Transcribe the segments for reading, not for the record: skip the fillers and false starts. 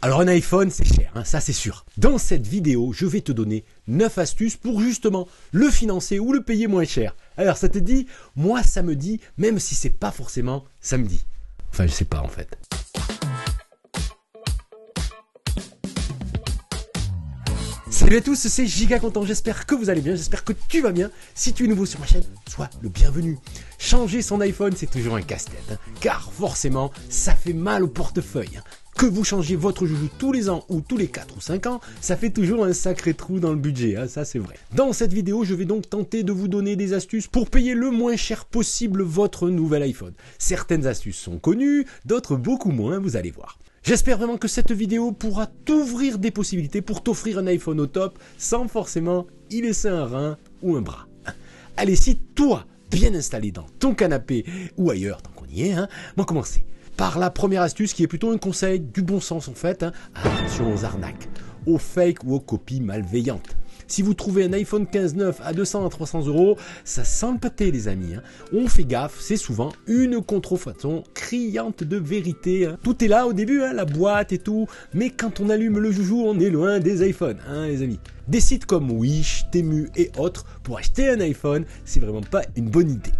Alors un iPhone c'est cher, hein, ça c'est sûr. Dans cette vidéo, je vais te donner 9 astuces pour justement le financer ou le payer moins cher. Alors ça te dit? Moi ça me dit, même si c'est pas forcément samedi. Enfin je sais pas en fait. Salut à tous, c'est Giga Content, j'espère que vous allez bien, j'espère que tu vas bien. Si tu es nouveau sur ma chaîne, sois le bienvenu. Changer son iPhone, c'est toujours un casse-tête, hein, car forcément, ça fait mal au portefeuille. Hein. Que vous changez votre joujou tous les ans ou tous les 4 ou 5 ans, ça fait toujours un sacré trou dans le budget, hein, ça c'est vrai. Dans cette vidéo, je vais donc tenter de vous donner des astuces pour payer le moins cher possible votre nouvel iPhone. Certaines astuces sont connues, d'autres beaucoup moins, vous allez voir. J'espère vraiment que cette vidéo pourra t'ouvrir des possibilités pour t'offrir un iPhone au top sans forcément y laisser un rein ou un bras. Allez, si toi, bien installé dans ton canapé ou ailleurs, tant qu'on y est, hein, on va commencer par la première astuce qui est plutôt un conseil du bon sens en fait. Hein. Attention aux arnaques, aux fakes ou aux copies malveillantes. Si vous trouvez un iPhone 15 neuf à 200 à 300 euros, ça sent le pâté les amis. Hein. On fait gaffe, c'est souvent une contrefaçon criante de vérité. Hein. Tout est là au début, hein, la boîte et tout, mais quand on allume le joujou, on est loin des iPhones, hein, les amis. Des sites comme Wish, Temu et autres, pour acheter un iPhone, c'est vraiment pas une bonne idée.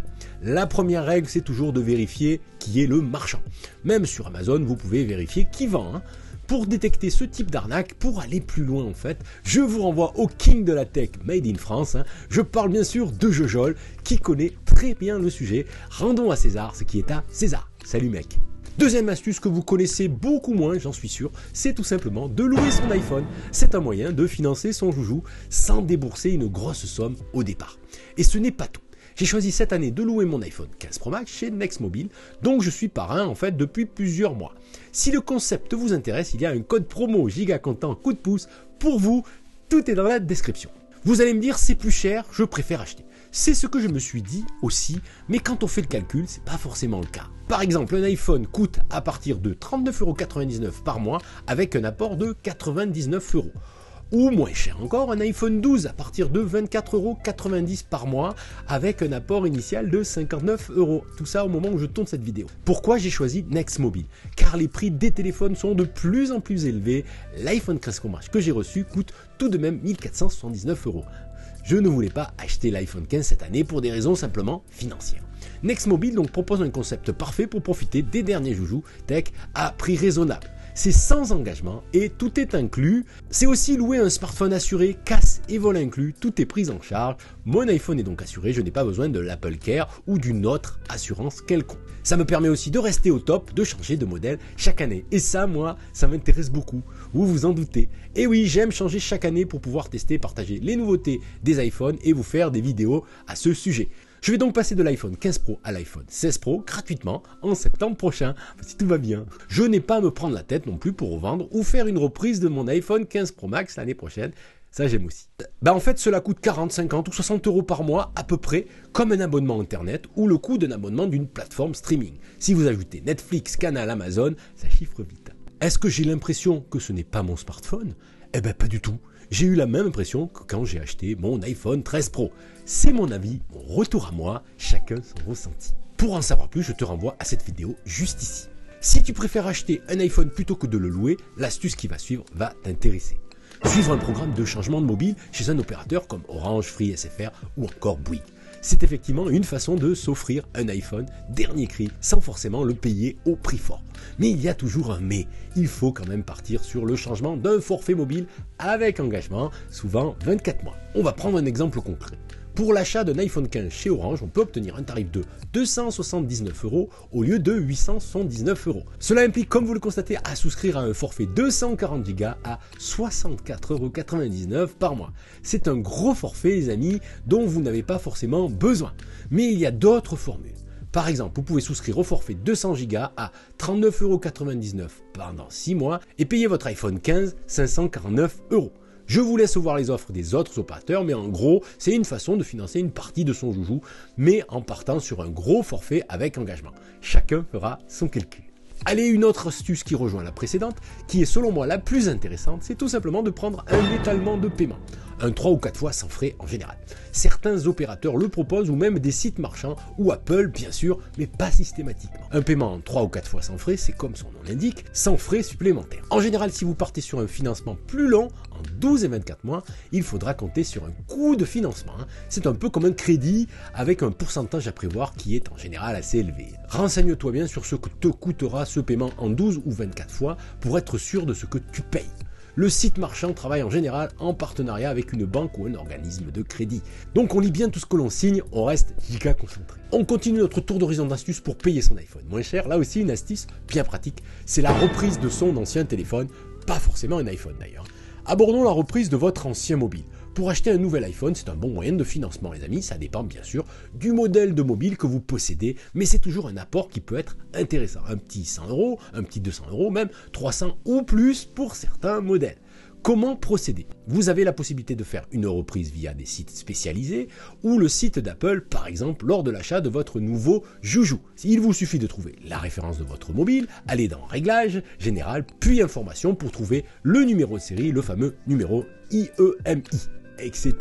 La première règle, c'est toujours de vérifier qui est le marchand. Même sur Amazon, vous pouvez vérifier qui vend. Hein. Pour détecter ce type d'arnaque, pour aller plus loin en fait, je vous renvoie au king de la tech made in France. Hein. Je parle bien sûr de Jojol, qui connaît très bien le sujet. Rendons à César ce qui est à César. Salut mec. Deuxième astuce que vous connaissez beaucoup moins, j'en suis sûr, c'est tout simplement de louer son iPhone. C'est un moyen de financer son joujou sans débourser une grosse somme au départ. Et ce n'est pas tout. J'ai choisi cette année de louer mon iPhone 15 Pro Max chez Nextmobile, donc je suis parrain en fait depuis plusieurs mois. Si le concept vous intéresse, il y a un code promo Giga Content coup de pouce pour vous, tout est dans la description. Vous allez me dire c'est plus cher, je préfère acheter. C'est ce que je me suis dit aussi, mais quand on fait le calcul, c'est pas forcément le cas. Par exemple, un iPhone coûte à partir de 39,99 € par mois avec un apport de 99 €. Ou moins cher encore, un iPhone 12 à partir de 24,90 € par mois avec un apport initial de 59 €. Tout ça au moment où je tourne cette vidéo. Pourquoi j'ai choisi Nextmobile? Car les prix des téléphones sont de plus en plus élevés. L'iPhone 13 Pro Max que j'ai reçu coûte tout de même 1479 €. Je ne voulais pas acheter l'iPhone 15 cette année pour des raisons simplement financières. Nextmobile donc propose un concept parfait pour profiter des derniers joujoux tech à prix raisonnable. C'est sans engagement et tout est inclus. C'est aussi louer un smartphone assuré, casse et vol inclus, tout est pris en charge. Mon iPhone est donc assuré, je n'ai pas besoin de l'Apple Care ou d'une autre assurance quelconque. Ça me permet aussi de rester au top, de changer de modèle chaque année. Et ça, moi, ça m'intéresse beaucoup. Vous vous en doutez. Et oui, j'aime changer chaque année pour pouvoir tester, partager les nouveautés des iPhones et vous faire des vidéos à ce sujet. Je vais donc passer de l'iPhone 15 Pro à l'iPhone 16 Pro gratuitement en septembre prochain, si tout va bien. Je n'ai pas à me prendre la tête non plus pour revendre ou faire une reprise de mon iPhone 15 Pro Max l'année prochaine. Ça j'aime aussi. En fait cela coûte 40, 50 ou 60 € par mois à peu près, comme un abonnement internet ou le coût d'un abonnement d'une plateforme streaming. Si vous ajoutez Netflix, Canal, Amazon, ça chiffre vite. Est-ce que j'ai l'impression que ce n'est pas mon smartphone? Eh ben pas du tout. J'ai eu la même impression que quand j'ai acheté mon iPhone 13 Pro. C'est mon avis, mon retour à moi, chacun son ressenti. Pour en savoir plus, je te renvoie à cette vidéo juste ici. Si tu préfères acheter un iPhone plutôt que de le louer, l'astuce qui va suivre va t'intéresser. Suivre un programme de changement de mobile chez un opérateur comme Orange, Free, SFR ou encore Bouygues. C'est effectivement une façon de s'offrir un iPhone dernier cri sans forcément le payer au prix fort. Mais il y a toujours un mais. Il faut quand même partir sur le changement d'un forfait mobile avec engagement, souvent 24 mois. On va prendre un exemple concret. Pour l'achat d'un iPhone 15 chez Orange, on peut obtenir un tarif de 279 € au lieu de 879 €. Cela implique, comme vous le constatez, à souscrire à un forfait 240 Go à 64,99 € par mois. C'est un gros forfait, les amis, dont vous n'avez pas forcément besoin. Mais il y a d'autres formules. Par exemple, vous pouvez souscrire au forfait 200 Go à 39,99 € pendant 6 mois et payer votre iPhone 15 549 €. Je vous laisse voir les offres des autres opérateurs, mais en gros, c'est une façon de financer une partie de son joujou, mais en partant sur un gros forfait avec engagement. Chacun fera son calcul. Allez, une autre astuce qui rejoint la précédente, qui est selon moi la plus intéressante, c'est tout simplement de prendre un étalement de paiement. un 3 ou 4 fois sans frais en général. Certains opérateurs le proposent ou même des sites marchands ou Apple bien sûr, mais pas systématiquement. Un paiement en 3 ou 4 fois sans frais, c'est comme son nom l'indique, sans frais supplémentaires. En général, si vous partez sur un financement plus long, en 12 et 24 mois, il faudra compter sur un coût de financement. C'est un peu comme un crédit avec un pourcentage à prévoir qui est en général assez élevé. Renseigne-toi bien sur ce que te coûtera ce paiement en 12 ou 24 fois pour être sûr de ce que tu payes. Le site marchand travaille en général en partenariat avec une banque ou un organisme de crédit. Donc on lit bien tout ce que l'on signe, on reste giga concentré. On continue notre tour d'horizon d'astuces pour payer son iPhone moins cher. Là aussi une astuce bien pratique, c'est la reprise de son ancien téléphone, pas forcément un iPhone d'ailleurs. Abordons la reprise de votre ancien mobile. Pour acheter un nouvel iPhone, c'est un bon moyen de financement les amis, ça dépend bien sûr du modèle de mobile que vous possédez, mais c'est toujours un apport qui peut être intéressant. Un petit 100 €, un petit 200 €, même 300 ou plus pour certains modèles. Comment procéder? Vous avez la possibilité de faire une reprise via des sites spécialisés ou le site d'Apple par exemple lors de l'achat de votre nouveau joujou. Il vous suffit de trouver la référence de votre mobile, aller dans Réglages, Général, puis Informations pour trouver le numéro de série, le fameux numéro IEMI, etc.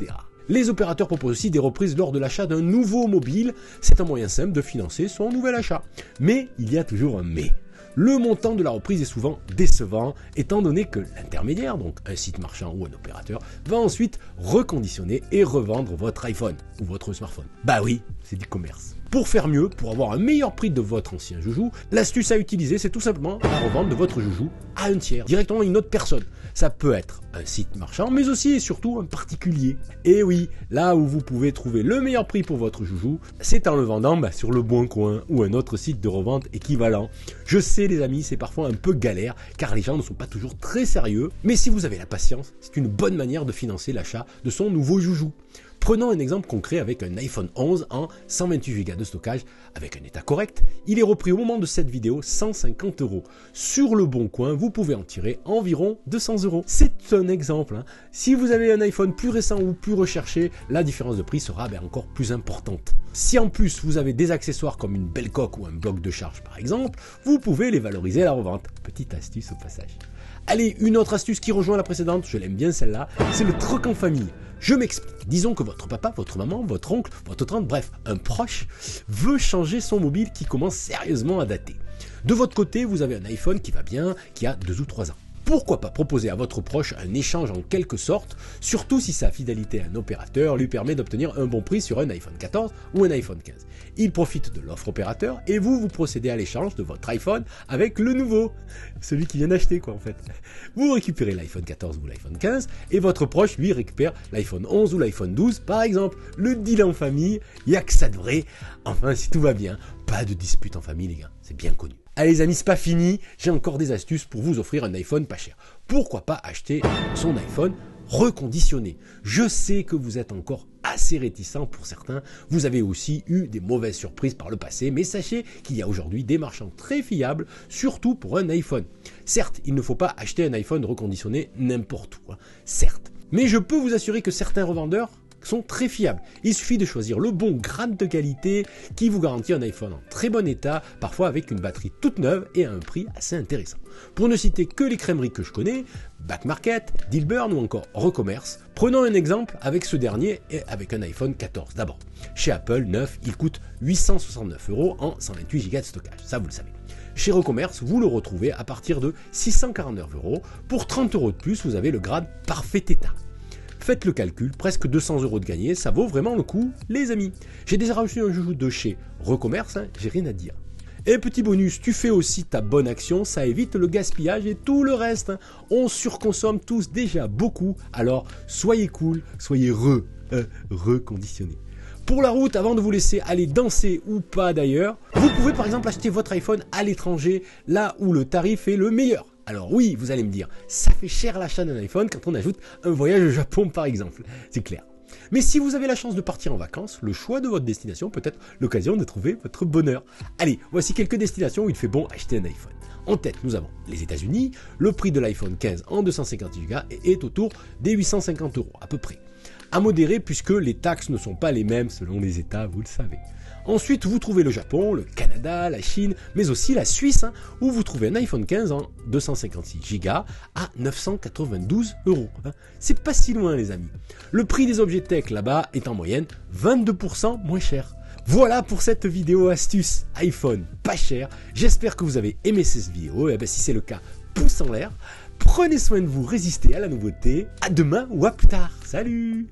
Les opérateurs proposent aussi des reprises lors de l'achat d'un nouveau mobile. C'est un moyen simple de financer son nouvel achat. Mais il y a toujours un mais. Le montant de la reprise est souvent décevant, étant donné que l'intermédiaire, donc un site marchand ou un opérateur, va ensuite reconditionner et revendre votre iPhone ou votre smartphone. Bah oui, c'est du commerce. Pour faire mieux, pour avoir un meilleur prix de votre ancien joujou, l'astuce à utiliser, c'est tout simplement la revente de votre joujou à un tiers, directement à une autre personne. Ça peut être un site marchand, mais aussi et surtout un particulier. Et oui, là où vous pouvez trouver le meilleur prix pour votre joujou, c'est en le vendant sur le Bon Coin ou un autre site de revente équivalent. Je sais les amis, c'est parfois un peu galère, car les gens ne sont pas toujours très sérieux, mais si vous avez la patience, c'est une bonne manière de financer l'achat de son nouveau joujou. Prenons un exemple concret avec un iPhone 11 en 128 Go de stockage avec un état correct. Il est repris au moment de cette vidéo 150 €. Sur le Bon Coin, vous pouvez en tirer environ 200 €. C'est un exemple. Si vous avez un iPhone plus récent ou plus recherché, la différence de prix sera encore plus importante. Si en plus vous avez des accessoires comme une belle coque ou un bloc de charge par exemple, vous pouvez les valoriser à la revente. Petite astuce au passage. Allez, une autre astuce qui rejoint la précédente, je l'aime bien celle-là, c'est le troc en famille. Je m'explique. Disons que votre papa, votre maman, votre oncle, votre tante, bref, un proche, veut changer son mobile qui commence sérieusement à dater. De votre côté, vous avez un iPhone qui va bien, qui a 2 ou 3 ans. Pourquoi pas proposer à votre proche un échange en quelque sorte, surtout si sa fidélité à un opérateur lui permet d'obtenir un bon prix sur un iPhone 14 ou un iPhone 15. Il profite de l'offre opérateur et vous procédez à l'échange de votre iPhone avec le nouveau, celui qui vient d'acheter en fait. Vous récupérez l'iPhone 14 ou l'iPhone 15 et votre proche lui récupère l'iPhone 11 ou l'iPhone 12 par exemple. Le deal en famille, il n'y a que ça de vrai. Enfin si tout va bien, pas de dispute en famille les gars, c'est bien connu. Allez les amis, c'est pas fini, j'ai encore des astuces pour vous offrir un iPhone pas cher. Pourquoi pas acheter son iPhone reconditionné? Je sais que vous êtes encore assez réticents pour certains, vous avez aussi eu des mauvaises surprises par le passé, mais sachez qu'il y a aujourd'hui des marchands très fiables, surtout pour un iPhone. Certes, il ne faut pas acheter un iPhone reconditionné n'importe où, certes. Mais je peux vous assurer que certains revendeurs sont très fiables. Il suffit de choisir le bon grade de qualité qui vous garantit un iPhone en très bon état, parfois avec une batterie toute neuve et à un prix assez intéressant. Pour ne citer que les crèmeries que je connais, Back Market, Dealburn ou encore Recommerce, prenons un exemple avec ce dernier et avec un iPhone 14 d'abord. Chez Apple, neuf, il coûte 869 € en 128 Go de stockage, ça vous le savez. Chez Recommerce, vous le retrouvez à partir de 649 €. Pour 30 € de plus, vous avez le grade parfait état. Faites le calcul, presque 200 € de gagné, ça vaut vraiment le coup, les amis. J'ai déjà reçu un joujou de chez Recommerce, j'ai rien à dire. Et petit bonus, tu fais aussi ta bonne action, ça évite le gaspillage et tout le reste. On surconsomme tous déjà beaucoup, alors soyez cool, soyez reconditionnés. Pour la route, avant de vous laisser aller danser ou pas d'ailleurs, vous pouvez par exemple acheter votre iPhone à l'étranger, là où le tarif est le meilleur. Alors oui, vous allez me dire, ça fait cher l'achat d'un iPhone quand on ajoute un voyage au Japon par exemple, c'est clair. Mais si vous avez la chance de partir en vacances, le choix de votre destination peut être l'occasion de trouver votre bonheur. Allez, voici quelques destinations où il fait bon acheter un iPhone. En tête, nous avons les États-Unis, le prix de l'iPhone 15 en 256 Go est autour des 850 € à peu près. À modérer puisque les taxes ne sont pas les mêmes selon les États, vous le savez. Ensuite, vous trouvez le Japon, le Canada, la Chine, mais aussi la Suisse, hein, où vous trouvez un iPhone 15 en 256 Go à 992 €. C'est pas si loin les amis. Le prix des objets tech là-bas est en moyenne 22% moins cher. Voilà pour cette vidéo astuce iPhone pas cher. J'espère que vous avez aimé cette vidéo. Et si c'est le cas, pouce en l'air. Prenez soin de vous, résistez à la nouveauté. À demain ou à plus tard. Salut!